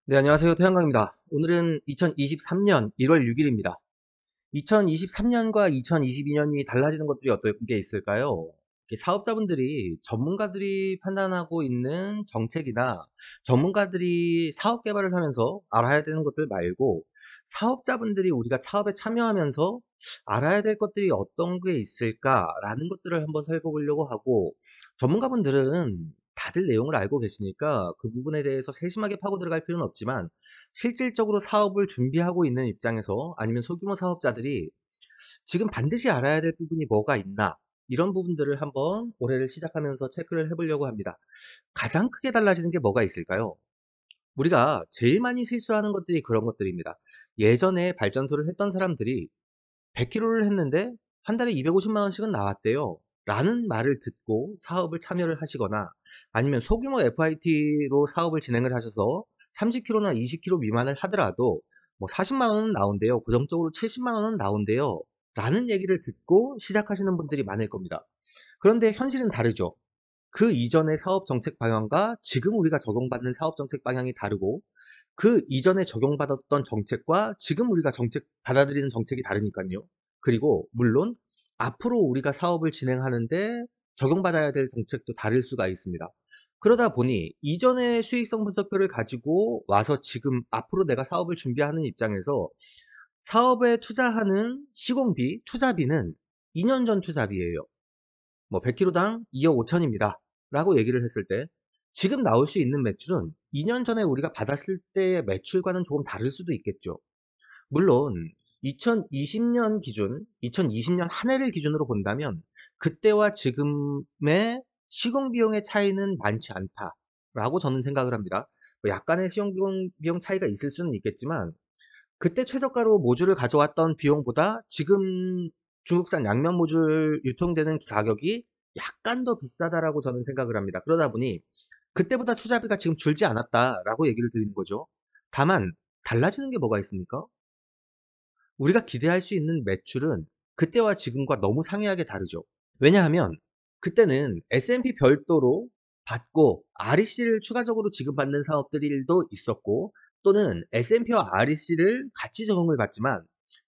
네, 안녕하세요. 태양광입니다. 오늘은 2023년 1월 6일입니다. 2023년과 2022년이 달라지는 것들이 어떤 게 있을까요? 사업자분들이 전문가들이 판단하고 있는 정책이나 전문가들이 사업 개발을 하면서 알아야 되는 것들 말고 사업자분들이 우리가 사업에 참여하면서 알아야 될 것들이 어떤 게 있을까라는 것들을 한번 살펴보려고 하고, 전문가분들은 다들 내용을 알고 계시니까 그 부분에 대해서 세심하게 파고 들어갈 필요는 없지만, 실질적으로 사업을 준비하고 있는 입장에서 아니면 소규모 사업자들이 지금 반드시 알아야 될 부분이 뭐가 있나, 이런 부분들을 한번 올해를 시작하면서 체크를 해보려고 합니다. 가장 크게 달라지는 게 뭐가 있을까요? 우리가 제일 많이 실수하는 것들이 그런 것들입니다. 예전에 발전소를 했던 사람들이 100km를 했는데 한 달에 250만 원씩은 나왔대요 라는 말을 듣고 사업을 참여를 하시거나, 아니면 소규모 FIT로 사업을 진행을 하셔서 30km나 20km 미만을 하더라도 뭐 40만 원은 나온대요, 고정적으로 70만 원은 나온대요 라는 얘기를 듣고 시작하시는 분들이 많을 겁니다. 그런데 현실은 다르죠. 그 이전의 사업 정책 방향과 지금 우리가 적용받는 사업 정책 방향이 다르고, 그 이전에 적용받았던 정책과 지금 우리가 받아들이는 정책이 다르니까요. 그리고 물론 앞으로 우리가 사업을 진행하는데 적용받아야 될 정책도 다를 수가 있습니다. 그러다 보니 이전의 수익성 분석표를 가지고 와서 지금 앞으로 내가 사업을 준비하는 입장에서 사업에 투자하는 시공비, 투자비는 2년 전 투자비예요. 뭐 100kg당 2억 5천입니다 라고 얘기를 했을 때, 지금 나올 수 있는 매출은 2년 전에 우리가 받았을 때의 매출과는 조금 다를 수도 있겠죠. 물론 2020년 한 해를 기준으로 본다면 그때와 지금의 시공비용의 차이는 많지 않다라고 저는 생각을 합니다. 뭐 약간의 시공비용 차이가 있을 수는 있겠지만, 그때 최저가로 모듈을 가져왔던 비용보다 지금 중국산 양면 모듈 유통되는 가격이 약간 더 비싸다라고 저는 생각을 합니다. 그러다 보니 그때보다 투자비가 지금 줄지 않았다라고 얘기를 드리는 거죠. 다만 달라지는 게 뭐가 있습니까? 우리가 기대할 수 있는 매출은 그때와 지금과 너무 상이하게 다르죠. 왜냐하면 그때는 S&P 별도로 받고 REC를 추가적으로 지급받는 사업들도 있었고, 또는 S&P와 REC를 같이 적용을 받지만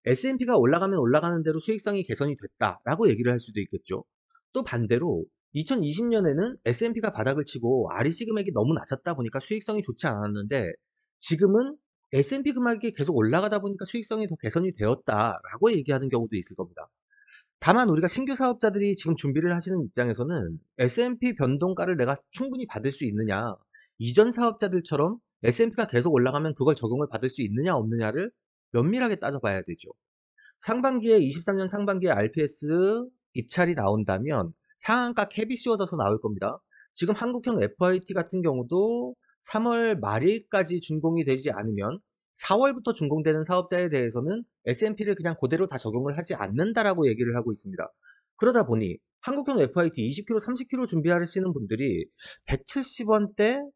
S&P가 올라가면 올라가는 대로 수익성이 개선이 됐다라고 얘기를 할 수도 있겠죠. 또 반대로 2020년에는 S&P가 바닥을 치고 REC 금액이 너무 낮았다 보니까 수익성이 좋지 않았는데, 지금은 S&P 금액이 계속 올라가다 보니까 수익성이 더 개선이 되었다라고 얘기하는 경우도 있을 겁니다. 다만 우리가 신규 사업자들이 지금 준비를 하시는 입장에서는 S&P 변동가를 내가 충분히 받을 수 있느냐, 이전 사업자들처럼 S&P가 계속 올라가면 그걸 적용을 받을 수 있느냐 없느냐를 면밀하게 따져봐야 되죠. 상반기에 23년 상반기에 RPS 입찰이 나온다면 상한가 캡이 씌워져서 나올 겁니다. 지금 한국형 FIT 같은 경우도 3월 말일까지 준공이 되지 않으면 4월부터 준공되는 사업자에 대해서는 S&P를 그냥 그대로 다 적용을 하지 않는다라고 얘기를 하고 있습니다. 그러다 보니 한국형 FIT 20kg, 30kg 준비하시는 분들이 170원대,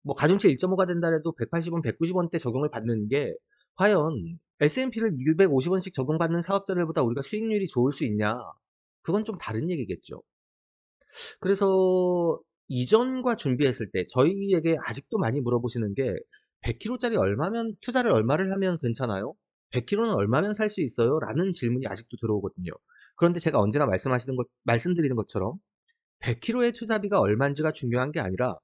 뭐 가중치 1.5가 된다 해도 180원, 190원대 적용을 받는 게 과연 S&P를 250원씩 적용받는 사업자들보다 우리가 수익률이 좋을 수 있냐? 그건 좀 다른 얘기겠죠. 그래서 이전과 준비했을 때 저희에게 아직도 많이 물어보시는 게, 100kg짜리 얼마면, 투자를 얼마를 하면 괜찮아요? 100kg는 얼마면 살 수 있어요? 라는 질문이 아직도 들어오거든요. 그런데 제가 언제나 말씀드리는 것처럼 100kg의 투자비가 얼마인지가 중요한 게 아니라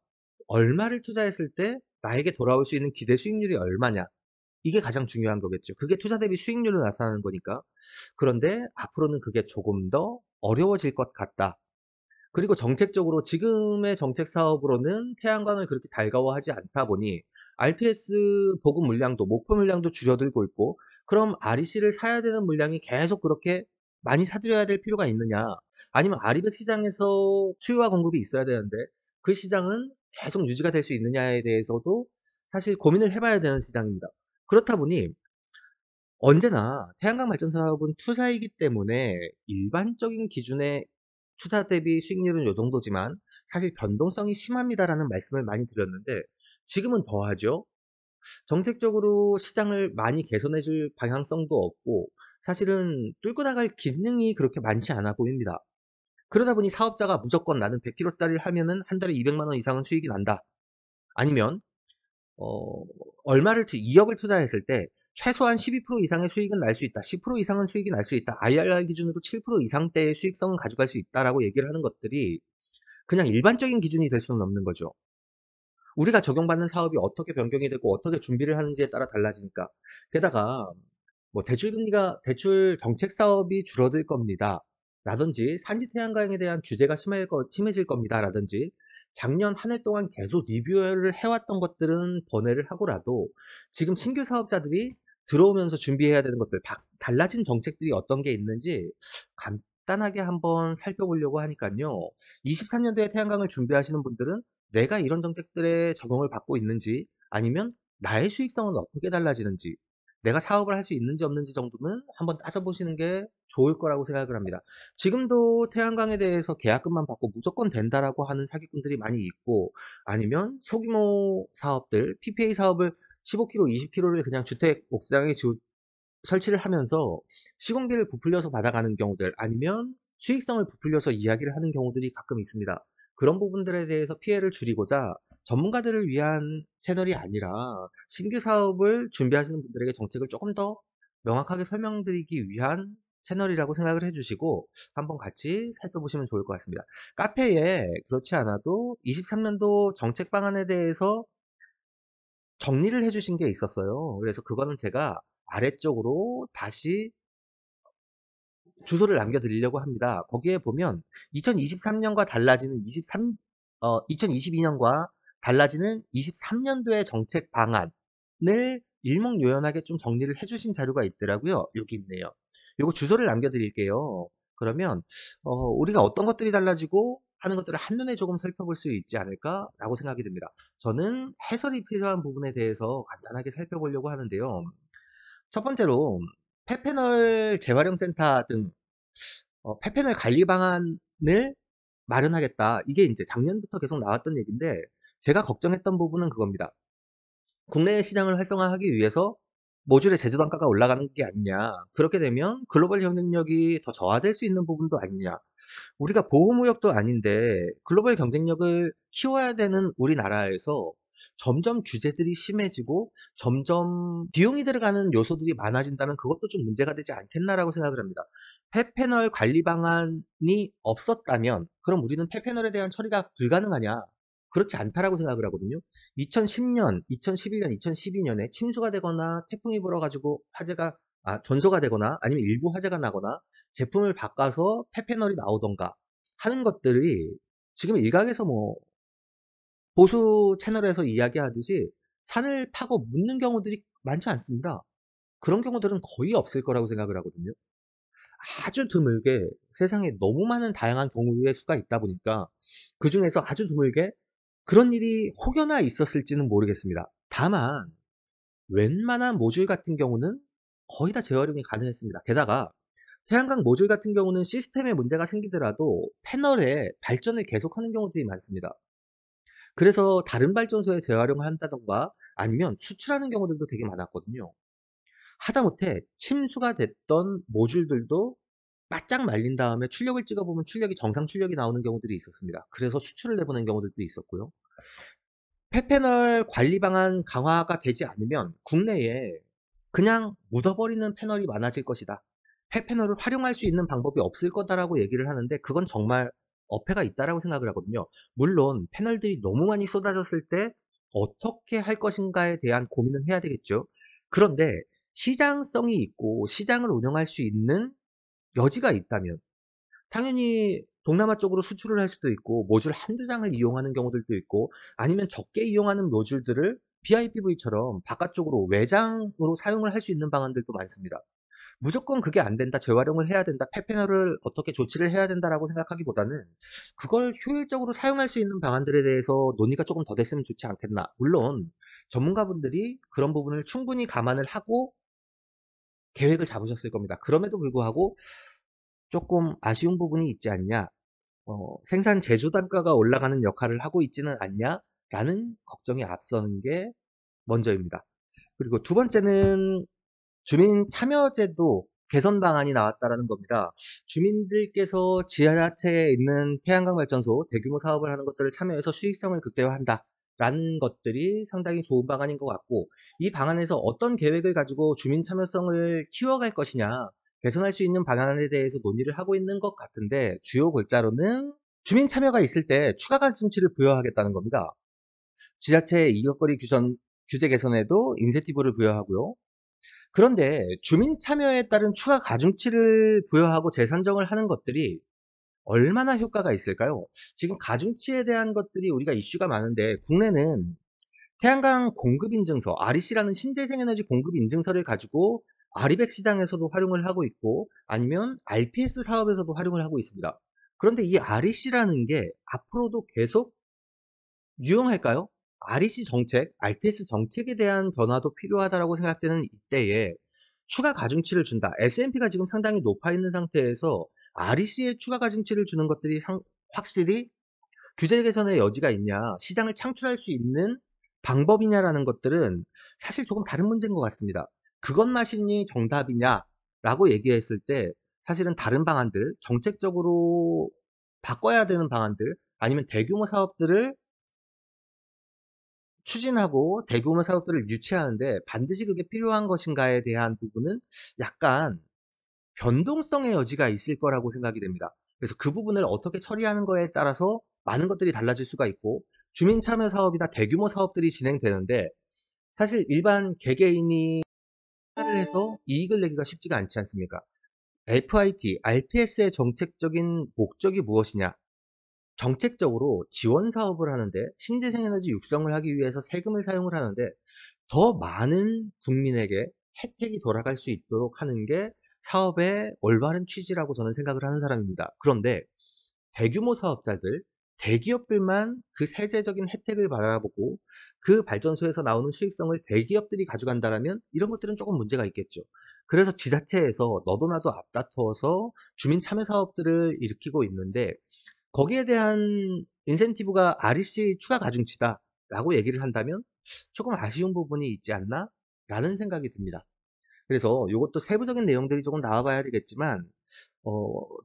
얼마를 투자했을 때 나에게 돌아올 수 있는 기대 수익률이 얼마냐, 이게 가장 중요한 거겠죠. 그게 투자 대비 수익률로 나타나는 거니까. 그런데 앞으로는 그게 조금 더 어려워질 것 같다. 그리고 정책적으로 지금의 정책 사업으로는 태양광을 그렇게 달가워하지 않다 보니 RPS 보급 물량도, 목표 물량도 줄어들고 있고, 그럼 REC를 사야 되는 물량이 계속 그렇게 많이 사들여야 될 필요가 있느냐, 아니면 아리백 시장에서 수요와 공급이 있어야 되는데 그 시장은 계속 유지가 될 수 있느냐에 대해서도 사실 고민을 해봐야 되는 시장입니다. 그렇다 보니 언제나 태양광 발전 사업은 투자이기 때문에 일반적인 기준의 투자 대비 수익률은 요 정도지만 사실 변동성이 심합니다라는 말씀을 많이 드렸는데, 지금은 더하죠. 정책적으로 시장을 많이 개선해 줄 방향성도 없고, 사실은 뚫고 나갈 기능이 그렇게 많지 않아 보입니다. 그러다 보니 사업자가 무조건 나는 100kg짜리를 하면은 한 달에 200만 원 이상은 수익이 난다, 아니면 어 얼마를 2억을 투자했을 때 최소한 12% 이상의 수익은 날 수 있다. 10% 이상은 수익이 날 수 있다. IRR 기준으로 7% 이상대의 수익성은 가져갈 수 있다라고 얘기를 하는 것들이 그냥 일반적인 기준이 될 수는 없는 거죠. 우리가 적용받는 사업이 어떻게 변경이 되고 어떻게 준비를 하는지에 따라 달라지니까. 게다가 뭐 대출 정책 사업이 줄어들 겁니다. 라든지 산지 태양광에 대한 규제가 심해질 겁니다. 라든지 작년 한 해 동안 계속 리뷰를 해왔던 것들은 번외를 하고라도 지금 신규 사업자들이 들어오면서 준비해야 되는 것들, 달라진 정책들이 어떤 게 있는지 간단하게 한번 살펴보려고 하니까요. 23년도에 태양광을 준비하시는 분들은 내가 이런 정책들에 적용을 받고 있는지 아니면 나의 수익성은 어떻게 달라지는지 내가 사업을 할 수 있는지 없는지 정도는 한번 따져보시는 게 좋을 거라고 생각을 합니다. 지금도 태양광에 대해서 계약금만 받고 무조건 된다라고 하는 사기꾼들이 많이 있고 아니면 소규모 사업들, PPA 사업을 15kg, 20kg를 그냥 주택 옥상에 설치를 하면서 시공비를 부풀려서 받아가는 경우들 아니면 수익성을 부풀려서 이야기를 하는 경우들이 가끔 있습니다. 그런 부분들에 대해서 피해를 줄이고자 전문가들을 위한 채널이 아니라 신규 사업을 준비하시는 분들에게 정책을 조금 더 명확하게 설명드리기 위한 채널이라고 생각을 해주시고 한번 같이 살펴보시면 좋을 것 같습니다. 카페에 그렇지 않아도 23년도 정책 방안에 대해서 정리를 해주신 게 있었어요. 그래서 그거는 제가 아래쪽으로 다시 주소를 남겨드리려고 합니다. 거기에 보면 2023년과 달라지는 2022년과 달라지는 23년도의 정책 방안을 일목요연하게 좀 정리를 해주신 자료가 있더라고요. 여기 있네요. 요거 주소를 남겨드릴게요. 그러면 우리가 어떤 것들이 달라지고 하는 것들을 한눈에 조금 살펴볼 수 있지 않을까라고 생각이 듭니다. 저는 해설이 필요한 부분에 대해서 간단하게 살펴보려고 하는데요. 첫 번째로 폐패널 재활용 센터 등 폐패널 관리 방안을 마련하겠다. 이게 이제 작년부터 계속 나왔던 얘기인데 제가 걱정했던 부분은 그겁니다. 국내 시장을 활성화하기 위해서 모듈의 제조 단가가 올라가는 게 아니냐. 그렇게 되면 글로벌 경쟁력이 더 저하될 수 있는 부분도 아니냐. 우리가 보호무역도 아닌데 글로벌 경쟁력을 키워야 되는 우리나라에서 점점 규제들이 심해지고 점점 비용이 들어가는 요소들이 많아진다면 그것도 좀 문제가 되지 않겠나라고 생각을 합니다. 폐패널 관리 방안이 없었다면 그럼 우리는 폐패널에 대한 처리가 불가능하냐? 그렇지 않다라고 생각을 하거든요. 2010년, 2011년, 2012년에 침수가 되거나 태풍이 불어가지고 전소가 되거나 아니면 일부 화재가 나거나 제품을 바꿔서 폐패널이 나오던가 하는 것들이 지금 일각에서 뭐 보수 채널에서 이야기하듯이 산을 파고 묻는 경우들이 많지 않습니다. 그런 경우들은 거의 없을 거라고 생각을 하거든요. 아주 드물게 세상에 너무 많은 다양한 경우의 수가 있다 보니까 그 중에서 아주 드물게 그런 일이 혹여나 있었을지는 모르겠습니다. 다만 웬만한 모듈 같은 경우는 거의 다 재활용이 가능했습니다. 게다가 태양광 모듈 같은 경우는 시스템에 문제가 생기더라도 패널에 발전을 계속하는 경우들이 많습니다. 그래서 다른 발전소에 재활용을 한다던가 아니면 수출하는 경우들도 되게 많았거든요. 하다못해 침수가 됐던 모듈들도 바짝 말린 다음에 출력을 찍어보면 정상 출력이 나오는 경우들이 있었습니다. 그래서 수출을 내보낸 경우들도 있었고요. 폐패널 관리 방안 강화가 되지 않으면 국내에 그냥 묻어버리는 패널이 많아질 것이다. 폐패널을 활용할 수 있는 방법이 없을 거다라고 얘기를 하는데 그건 정말 어폐가 있다라고 생각을 하거든요. 물론 패널들이 너무 많이 쏟아졌을 때 어떻게 할 것인가에 대한 고민은 해야 되겠죠. 그런데 시장성이 있고 시장을 운영할 수 있는 여지가 있다면 당연히 동남아 쪽으로 수출을 할 수도 있고 모듈 한두 장을 이용하는 경우들도 있고 아니면 적게 이용하는 모듈들을 BIPV처럼 바깥쪽으로 외장으로 사용을 할 수 있는 방안들도 많습니다. 무조건 그게 안 된다, 재활용을 해야 된다, 폐패널을 어떻게 조치를 해야 된다라고 생각하기보다는 그걸 효율적으로 사용할 수 있는 방안들에 대해서 논의가 조금 더 됐으면 좋지 않겠나. 물론 전문가분들이 그런 부분을 충분히 감안을 하고 계획을 잡으셨을 겁니다. 그럼에도 불구하고 조금 아쉬운 부분이 있지 않냐, 생산 제조 단가가 올라가는 역할을 하고 있지는 않냐라는 걱정이 앞서는 게 먼저입니다. 그리고 두 번째는 주민 참여제도 개선 방안이 나왔다라는 겁니다. 주민들께서 지하자체에 있는 태양광 발전소 대규모 사업을 하는 것들을 참여해서 수익성을 극대화한다. 라는 것들이 상당히 좋은 방안인 것 같고, 이 방안에서 어떤 계획을 가지고 주민 참여성을 키워갈 것이냐, 개선할 수 있는 방안에 대해서 논의를 하고 있는 것 같은데, 주요 골자로는 주민 참여가 있을 때 추가 가중치를 부여하겠다는 겁니다. 지자체의 이것거리 규제 개선에도 인센티브를 부여하고요. 그런데 주민 참여에 따른 추가 가중치를 부여하고 재산정을 하는 것들이 얼마나 효과가 있을까요? 지금 가중치에 대한 것들이 우리가 이슈가 많은데, 국내는 태양광 공급 인증서, REC라는 신재생 에너지 공급 인증서를 가지고 아리백 시장에서도 활용을 하고 있고, 아니면 RPS 사업에서도 활용을 하고 있습니다. 그런데 이 REC라는 게 앞으로도 계속 유용할까요? REC 정책, RPS 정책에 대한 변화도 필요하다고 생각되는 이때에 추가 가중치를 준다. S&P가 지금 상당히 높아 있는 상태에서 REC에 추가 가중치를 주는 것들이 확실히 규제 개선의 여지가 있냐, 시장을 창출할 수 있는 방법이냐라는 것들은 사실 조금 다른 문제인 것 같습니다. 그것만이 정답이냐라고 얘기했을 때 사실은 다른 방안들, 정책적으로 바꿔야 되는 방안들, 아니면 대규모 사업들을 추진하고 대규모 사업들을 유치하는데 반드시 그게 필요한 것인가에 대한 부분은 약간 변동성의 여지가 있을 거라고 생각이 됩니다. 그래서 그 부분을 어떻게 처리하는 거에 따라서 많은 것들이 달라질 수가 있고, 주민 참여 사업이나 대규모 사업들이 진행되는데 사실 일반 개개인이 투자를 해서 이익을 내기가 쉽지가 않지 않습니까? FIT, RPS의 정책적인 목적이 무엇이냐? 정책적으로 지원 사업을 하는데, 신재생 에너지 육성을 하기 위해서 세금을 사용을 하는데 더 많은 국민에게 혜택이 돌아갈 수 있도록 하는 게 사업의 올바른 취지라고 저는 생각을 하는 사람입니다. 그런데 대규모 사업자들, 대기업들만 그 세제적인 혜택을 바라보고 그 발전소에서 나오는 수익성을 대기업들이 가져간다면 이런 것들은 조금 문제가 있겠죠. 그래서 지자체에서 너도 나도 앞다퉈서 주민 참여 사업들을 일으키고 있는데, 거기에 대한 인센티브가 REC 추가 가중치다 라고 얘기를 한다면 조금 아쉬운 부분이 있지 않나? 라는 생각이 듭니다. 그래서 이것도 세부적인 내용들이 조금 나와봐야 되겠지만,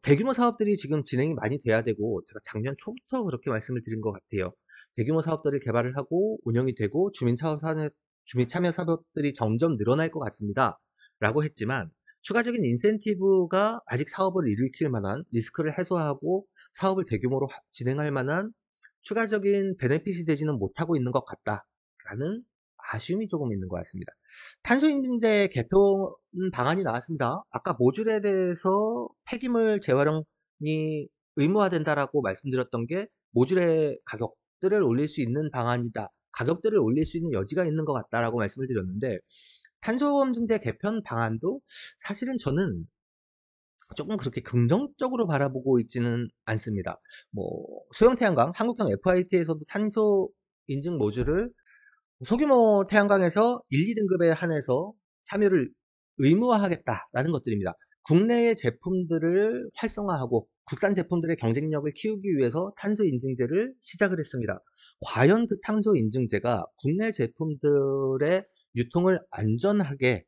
대규모 사업들이 지금 진행이 많이 돼야 되고, 제가 작년 초부터 그렇게 말씀을 드린 것 같아요. 대규모 사업들을 개발을 하고 운영이 되고 주민 참여 사업들이 점점 늘어날 것 같습니다. 라고 했지만, 추가적인 인센티브가 아직 사업을 일으킬 만한, 리스크를 해소하고 사업을 대규모로 진행할 만한 추가적인 베네핏이 되지는 못하고 있는 것 같다라는 아쉬움이 조금 있는 것 같습니다. 탄소인증제 개편 방안이 나왔습니다. 아까 모듈에 대해서 폐기물 재활용이 의무화된다라고 말씀드렸던 게, 모듈의 가격들을 올릴 수 있는 방안이다, 가격들을 올릴 수 있는 여지가 있는 것 같다라고 말씀을 드렸는데, 탄소검증제 개편 방안도 사실은 저는 조금 그렇게 긍정적으로 바라보고 있지는 않습니다. 뭐 소형 태양광, 한국형 FIT에서도 탄소 인증 모듈을 소규모 태양광에서 1, 2등급에 한해서 참여를 의무화하겠다라는 것들입니다. 국내의 제품들을 활성화하고 국산 제품들의 경쟁력을 키우기 위해서 탄소 인증제를 시작을 했습니다. 과연 그 탄소 인증제가 국내 제품들의 유통을 안전하게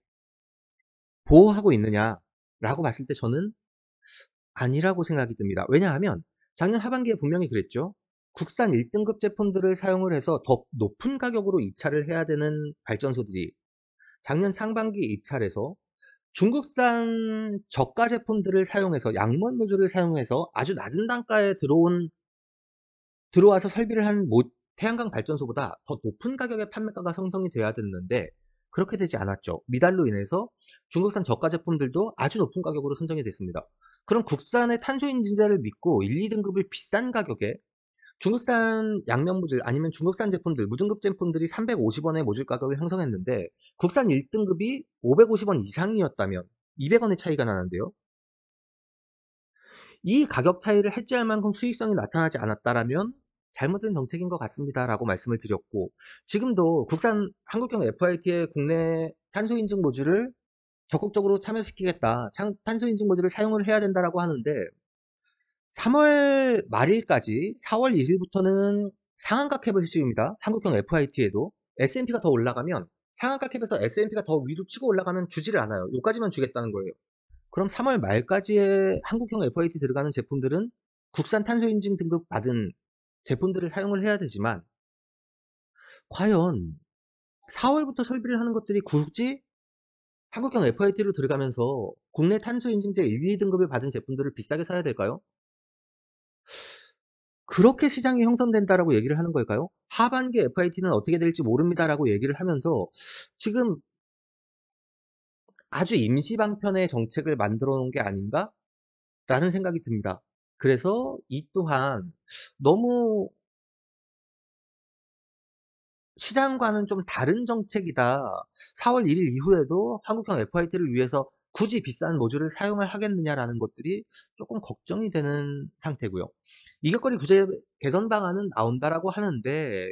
보호하고 있느냐라고 봤을 때 저는 아니라고 생각이 듭니다. 왜냐하면 작년 하반기에 분명히 그랬죠. 국산 1등급 제품들을 사용을 해서 더 높은 가격으로 입찰을 해야 되는 발전소들이 작년 상반기 입찰에서 중국산 저가 제품들을 사용해서, 양문 모듈을 사용해서 아주 낮은 단가에 들어와서 설비를 한 태양광 발전소보다 더 높은 가격의 판매가가 형성이 돼야 됐는데, 그렇게 되지 않았죠. 미달로 인해서 중국산 저가 제품들도 아주 높은 가격으로 선정이 됐습니다. 그럼 국산의 탄소 인증제를 믿고 1, 2등급을 비싼 가격에 중국산 양면 모듈, 아니면 중국산 제품들, 무등급 제품들이 350원의 모듈 가격을 형성했는데 국산 1등급이 550원 이상이었다면 200원의 차이가 나는데요. 이 가격 차이를 해지할 만큼 수익성이 나타나지 않았다라면 잘못된 정책인 것 같습니다라고 말씀을 드렸고, 지금도 국산 한국형 FIT의 국내 탄소 인증 모듈을 적극적으로 참여시키겠다, 탄소 인증 모듈을 사용을 해야 된다라고 하는데, 3월 말일까지 4월 1일부터는 상한가 캡을 시입니다. 한국형 FIT에도 S&P가 더 올라가면, 상한가 캡에서 S&P가 더 위로 치고 올라가면 주지를 않아요. 요까지만 주겠다는 거예요. 그럼 3월 말까지의 한국형 FIT 들어가는 제품들은 국산 탄소 인증 등급 받은 제품들을 사용을 해야 되지만, 과연 4월부터 설비를 하는 것들이 굳이 한국형 FIT로 들어가면서 국내 탄소 인증제 1, 2등급을 받은 제품들을 비싸게 사야 될까요? 그렇게 시장이 형성된다라고 얘기를 하는 걸까요? 하반기 FIT는 어떻게 될지 모릅니다라고 얘기를 하면서 지금 아주 임시 방편의 정책을 만들어 놓은 게 아닌가라는 생각이 듭니다. 그래서 이 또한 너무 시장과는 좀 다른 정책이다. 4월 1일 이후에도 한국형 FIT를 위해서 굳이 비싼 모듈을 사용을 하겠느냐라는 것들이 조금 걱정이 되는 상태고요. 이격거리 규제 개선 방안은 나온다라고 하는데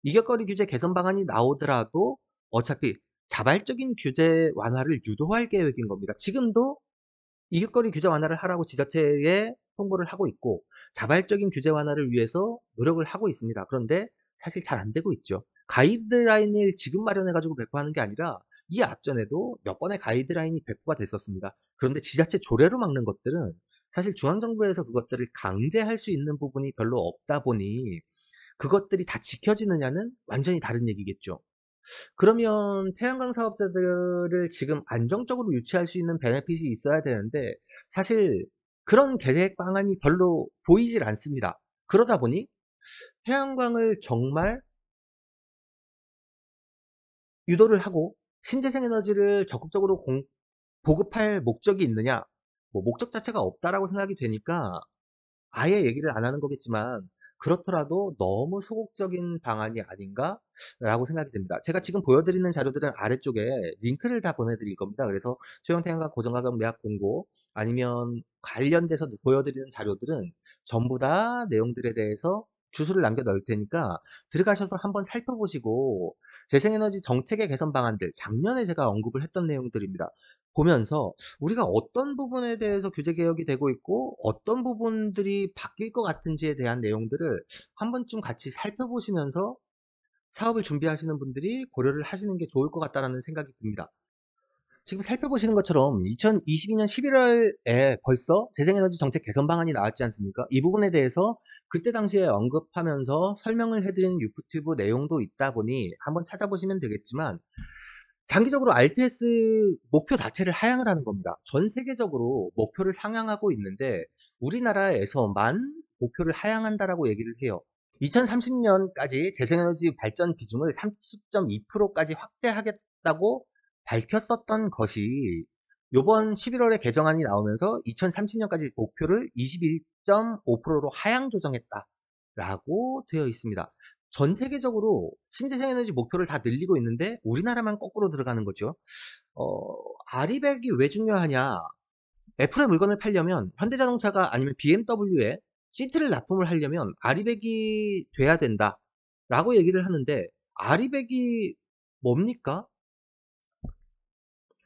이격거리 규제 개선 방안이 나오더라도 어차피 자발적인 규제 완화를 유도할 계획인 겁니다. 지금도 이격거리 규제 완화를 하라고 지자체에 통보를 하고 있고 자발적인 규제 완화를 위해서 노력을 하고 있습니다. 그런데 사실 잘 안 되고 있죠. 가이드라인을 지금 마련해 가지고 배포하는 게 아니라 이 앞전에도 몇 번의 가이드라인이 배포가 됐었습니다. 그런데 지자체 조례로 막는 것들은 사실 중앙정부에서 그것들을 강제할 수 있는 부분이 별로 없다 보니 그것들이 다 지켜지느냐는 완전히 다른 얘기겠죠. 그러면 태양광 사업자들을 지금 안정적으로 유치할 수 있는 베네핏이 있어야 되는데 사실 그런 계획 방안이 별로 보이질 않습니다. 그러다 보니 태양광을 정말 유도를 하고 신재생 에너지를 적극적으로 보급할 목적이 있느냐? 뭐 목적 자체가 없다라고 생각이 되니까 아예 얘기를 안 하는 거겠지만 그렇더라도 너무 소극적인 방안이 아닌가라고 생각이 듭니다. 제가 지금 보여드리는 자료들은 아래쪽에 링크를 다 보내드릴 겁니다. 그래서 소형 태양광 고정가격 매각 공고 아니면 관련돼서 보여드리는 자료들은 전부 다 내용들에 대해서 주소를 남겨 넣을 테니까 들어가셔서 한번 살펴보시고 재생에너지 정책의 개선 방안들 작년에 제가 언급을 했던 내용들입니다. 보면서 우리가 어떤 부분에 대해서 규제 개혁이 되고 있고 어떤 부분들이 바뀔 것 같은지에 대한 내용들을 한 번쯤 같이 살펴보시면서 사업을 준비하시는 분들이 고려를 하시는 게 좋을 것 같다라는 생각이 듭니다. 지금 살펴보시는 것처럼 2022년 11월에 벌써 재생에너지 정책 개선 방안이 나왔지 않습니까? 이 부분에 대해서 그때 당시에 언급하면서 설명을 해드린 유튜브 내용도 있다 보니 한번 찾아보시면 되겠지만 장기적으로 RPS 목표 자체를 하향을 하는 겁니다. 전 세계적으로 목표를 상향하고 있는데 우리나라에서만 목표를 하향한다라고 얘기를 해요. 2030년까지 재생에너지 발전 비중을 30.2%까지 확대하겠다고 밝혔었던 것이 이번 11월에 개정안이 나오면서 2030년까지 목표를 21.5%로 하향 조정했다라고 되어 있습니다. 전 세계적으로 신재생에너지 목표를 다 늘리고 있는데 우리나라만 거꾸로 들어가는 거죠. 아리백이 왜 중요하냐? 애플의 물건을 팔려면 현대자동차가 아니면 BMW에 시트를 납품을 하려면 아리백이 돼야 된다 라고 얘기를 하는데 아리백이 뭡니까?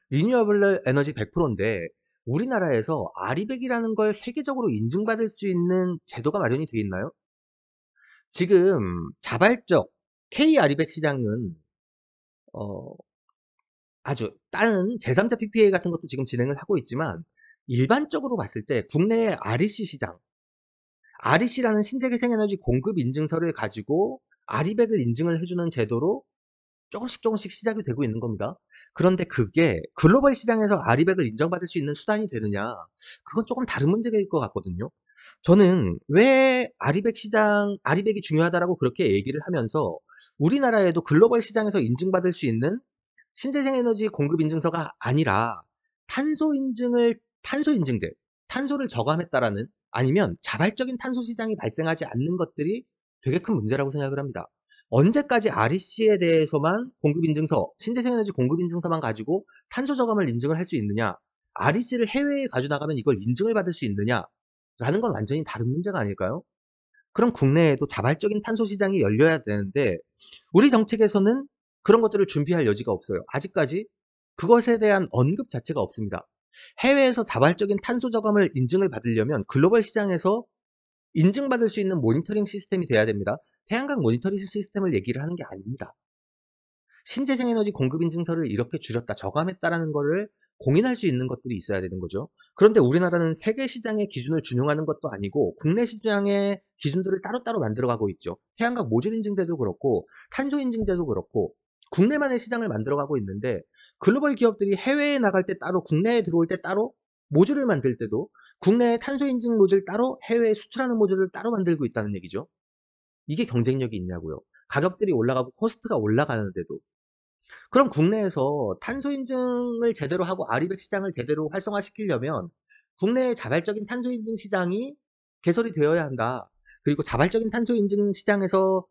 리뉴어블 에너지 100%인데 우리나라에서 아리백이라는 걸 세계적으로 인증받을 수 있는 제도가 마련이 되어 있나요? 지금 자발적 K 아리백 시장은 어, 아주 다른 제3자 PPA 같은 것도 지금 진행을 하고 있지만 일반적으로 봤을 때 국내의 REC 시장, REC라는 신재생에너지 공급 인증서를 가지고 아리백을 인증을 해주는 제도로 조금씩 시작이 되고 있는 겁니다. 그런데 그게 글로벌 시장에서 아리백을 인정받을 수 있는 수단이 되느냐? 그건 조금 다른 문제일 것 같거든요. 저는 왜 아리백 시장, 아리백이 중요하다라고 그렇게 얘기를 하면서 우리나라에도 글로벌 시장에서 인증받을 수 있는 신재생에너지 공급 인증서가 아니라 탄소 인증제, 탄소를 저감했다라는 아니면 자발적인 탄소 시장이 발생하지 않는 것들이 되게 큰 문제라고 생각을 합니다. 언제까지 REC에 대해서만 공급 인증서, 신재생에너지 공급 인증서만 가지고 탄소 저감을 인증을 할 수 있느냐? REC를 해외에 가져나가면 이걸 인증을 받을 수 있느냐? 라는 건 완전히 다른 문제가 아닐까요? 그럼 국내에도 자발적인 탄소 시장이 열려야 되는데 우리 정책에서는 그런 것들을 준비할 여지가 없어요. 아직까지 그것에 대한 언급 자체가 없습니다. 해외에서 자발적인 탄소 저감을 인증을 받으려면 글로벌 시장에서 인증받을 수 있는 모니터링 시스템이 돼야 됩니다. 태양광 모니터링 시스템을 얘기를 하는 게 아닙니다. 신재생에너지 공급 인증서를 이렇게 줄였다, 저감했다라는 거를 공인할 수 있는 것들이 있어야 되는 거죠. 그런데 우리나라는 세계 시장의 기준을 준용하는 것도 아니고 국내 시장의 기준들을 따로따로 만들어가고 있죠. 태양광 모듈 인증제도 그렇고 탄소 인증제도 그렇고 국내만의 시장을 만들어가고 있는데 글로벌 기업들이 해외에 나갈 때 따로 국내에 들어올 때 따로 모듈을 만들 때도 국내에 탄소 인증 모듈 따로 해외에 수출하는 모듈을 따로 만들고 있다는 얘기죠. 이게 경쟁력이 있냐고요. 가격들이 올라가고 코스트가 올라가는데도. 그럼 국내에서 탄소 인증을 제대로 하고 아리백 시장을 제대로 활성화시키려면 국내의 자발적인 탄소 인증 시장이 개설이 되어야 한다. 그리고 자발적인 탄소 인증 시장에서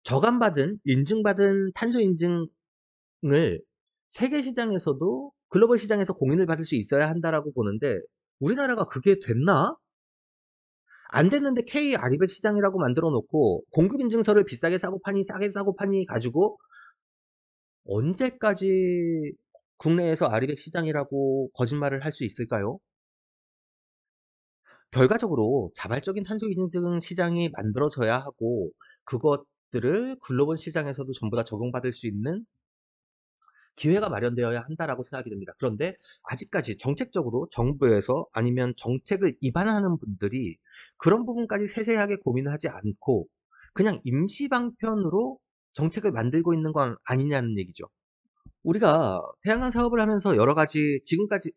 저감받은 인증받은 탄소 인증을 세계 시장에서도 글로벌 시장에서 공인을 받을 수 있어야 한다라고 보는데 우리나라가 그게 됐나? 안 됐는데 K 아리백 시장이라고 만들어 놓고 공급 인증서를 비싸게 사고 파니 싸게 사고 파니 가지고 언제까지 국내에서 아리백 시장이라고 거짓말을 할 수 있을까요? 결과적으로 자발적인 탄소 인증 시장이 만들어져야 하고 그것들을 글로벌 시장에서도 전부 다 적용받을 수 있는 기회가 마련되어야 한다라고 생각이 됩니다. 그런데 아직까지 정책적으로 정부에서 아니면 정책을 입안하는 분들이 그런 부분까지 세세하게 고민하지 않고 그냥 임시 방편으로 정책을 만들고 있는 건 아니냐는 얘기죠. 우리가 태양광 사업을 하면서 여러 가지 지금까지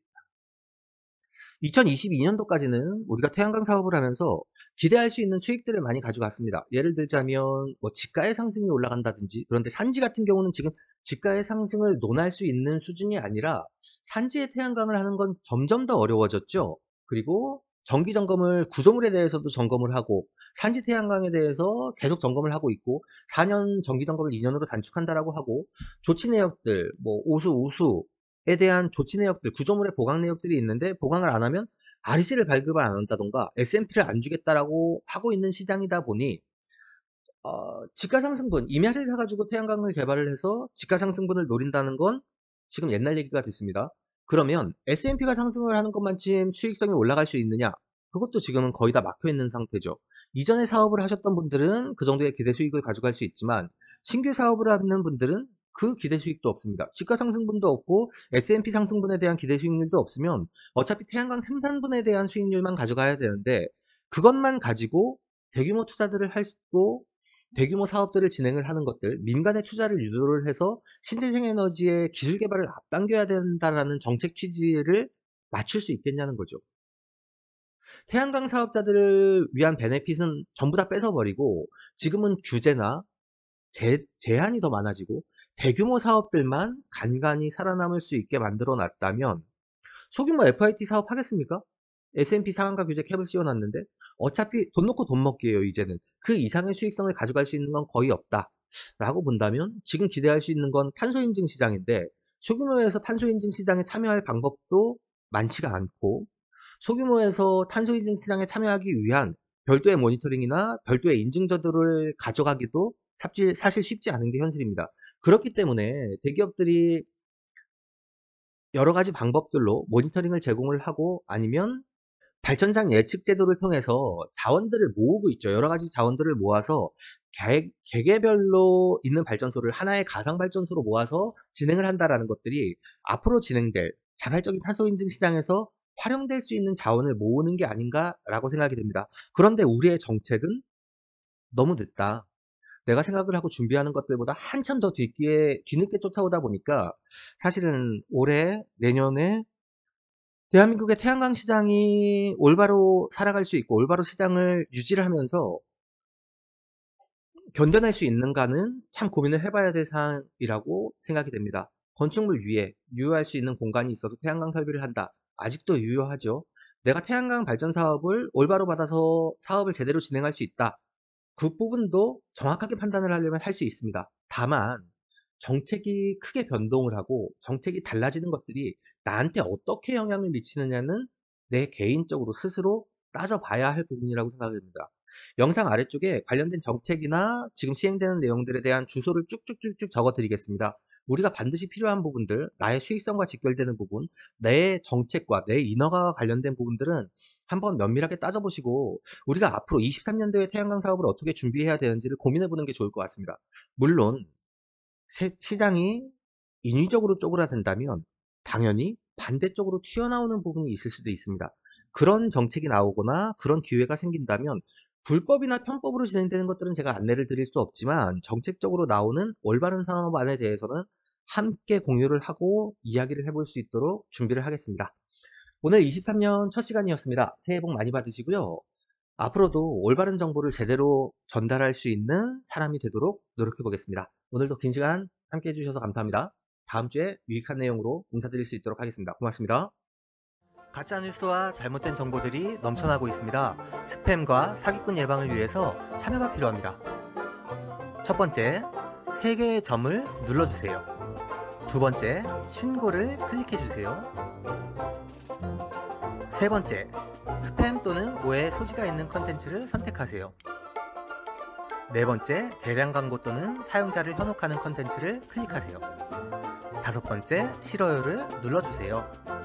2022년도까지는 우리가 태양광 사업을 하면서 기대할 수 있는 수익들을 많이 가져갔습니다. 예를 들자면 뭐 지가의 상승이 올라간다든지. 그런데 산지 같은 경우는 지금 지가의 상승을 논할 수 있는 수준이 아니라 산지에 태양광을 하는 건 점점 더 어려워졌죠. 그리고 정기 점검을 구조물에 대해서도 점검을 하고 산지 태양광에 대해서 계속 점검을 하고 있고 4년 정기 점검을 2년으로 단축한다라고 하고 조치 내역들 뭐 오수에 대한 조치 내역들, 구조물의 보강 내역들이 있는데 보강을 안 하면 REC를 발급을 안 한다던가 S&P를 안 주겠다라고 하고 있는 시장이다 보니 지가상승분, 임야를 사가지고 태양광을 개발을 해서 지가상승분을 노린다는 건 지금 옛날 얘기가 됐습니다. 그러면 S&P가 상승을 하는 것만큼 수익성이 올라갈 수 있느냐? 그것도 지금은 거의 다 막혀 있는 상태죠. 이전에 사업을 하셨던 분들은 그 정도의 기대 수익을 가져갈 수 있지만 신규 사업을 하는 분들은 그 기대 수익도 없습니다. 지가상승분도 없고 S&P 상승분에 대한 기대 수익률도 없으면 어차피 태양광 생산분에 대한 수익률만 가져가야 되는데 그것만 가지고 대규모 투자들을 할 수도 대규모 사업들을 진행을 하는 것들, 민간의 투자를 유도를 해서 신재생 에너지의 기술 개발을 앞당겨야 된다라는 정책 취지를 맞출 수 있겠냐는 거죠. 태양광 사업자들을 위한 베네핏은 전부 다 뺏어버리고 지금은 규제나 제한이 더 많아지고 대규모 사업들만 간간히 살아남을 수 있게 만들어 놨다면 소규모 FIT 사업 하겠습니까? S&P 상한가 규제 캡을 씌워놨는데 어차피 돈 놓고 돈 먹기예요. 이제는 그 이상의 수익성을 가져갈 수 있는 건 거의 없다 라고 본다면 지금 기대할 수 있는 건 탄소인증 시장인데 소규모에서 탄소인증 시장에 참여할 방법도 많지가 않고 소규모에서 탄소인증 시장에 참여하기 위한 별도의 모니터링이나 별도의 인증제도를 가져가기도 사실 쉽지 않은 게 현실입니다. 그렇기 때문에 대기업들이 여러 가지 방법들로 모니터링을 제공을 하고 아니면 발전장 예측 제도를 통해서 자원들을 모으고 있죠. 여러 가지 자원들을 모아서 개개별로 있는 발전소를 하나의 가상 발전소로 모아서 진행을 한다라는 것들이 앞으로 진행될 자발적인 탄소 인증 시장에서 활용될 수 있는 자원을 모으는 게 아닌가라고 생각이 됩니다. 그런데 우리의 정책은 너무 늦다. 내가 생각을 하고 준비하는 것들보다 한참 더 뒤늦게 쫓아오다 보니까 사실은 올해, 내년에 대한민국의 태양광 시장이 올바로 살아갈 수 있고 올바로 시장을 유지를 하면서 견뎌낼 수 있는가는 참 고민을 해봐야 될 사항이라고 생각이 됩니다. 건축물 위에 유효할 수 있는 공간이 있어서 태양광 설비를 한다. 아직도 유효하죠. 내가 태양광 발전 사업을 올바로 받아서 사업을 제대로 진행할 수 있다. 그 부분도 정확하게 판단을 하려면 할 수 있습니다. 다만 정책이 크게 변동을 하고 정책이 달라지는 것들이 나한테 어떻게 영향을 미치느냐는 내 개인적으로 스스로 따져봐야 할 부분이라고 생각합니다. 영상 아래쪽에 관련된 정책이나 지금 시행되는 내용들에 대한 주소를 쭉쭉쭉쭉 적어드리겠습니다. 우리가 반드시 필요한 부분들, 나의 수익성과 직결되는 부분, 내 정책과 내 인허가와 관련된 부분들은 한번 면밀하게 따져보시고 우리가 앞으로 23년도에 태양광 사업을 어떻게 준비해야 되는지를 고민해보는 게 좋을 것 같습니다. 물론 시장이 인위적으로 쪼그라든다면 당연히 반대쪽으로 튀어나오는 부분이 있을 수도 있습니다. 그런 정책이 나오거나 그런 기회가 생긴다면 불법이나 편법으로 진행되는 것들은 제가 안내를 드릴 수 없지만 정책적으로 나오는 올바른 산업안에 대해서는 함께 공유를 하고 이야기를 해볼 수 있도록 준비를 하겠습니다. 오늘 23년 첫 시간이었습니다. 새해 복 많이 받으시고요. 앞으로도 올바른 정보를 제대로 전달할 수 있는 사람이 되도록 노력해 보겠습니다. 오늘도 긴 시간 함께 해주셔서 감사합니다. 다음 주에 유익한 내용으로 인사드릴 수 있도록 하겠습니다. 고맙습니다. 가짜 뉴스와 잘못된 정보들이 넘쳐나고 있습니다. 스팸과 사기꾼 예방을 위해서 참여가 필요합니다. 첫 번째, 3개의 점을 눌러주세요. 두 번째, 신고를 클릭해주세요. 세 번째, 스팸 또는 오해 소지가 있는 컨텐츠를 선택하세요. 네 번째, 대량 광고 또는 사용자를 현혹하는 컨텐츠를 클릭하세요. 다섯 번째, 싫어요를 눌러주세요.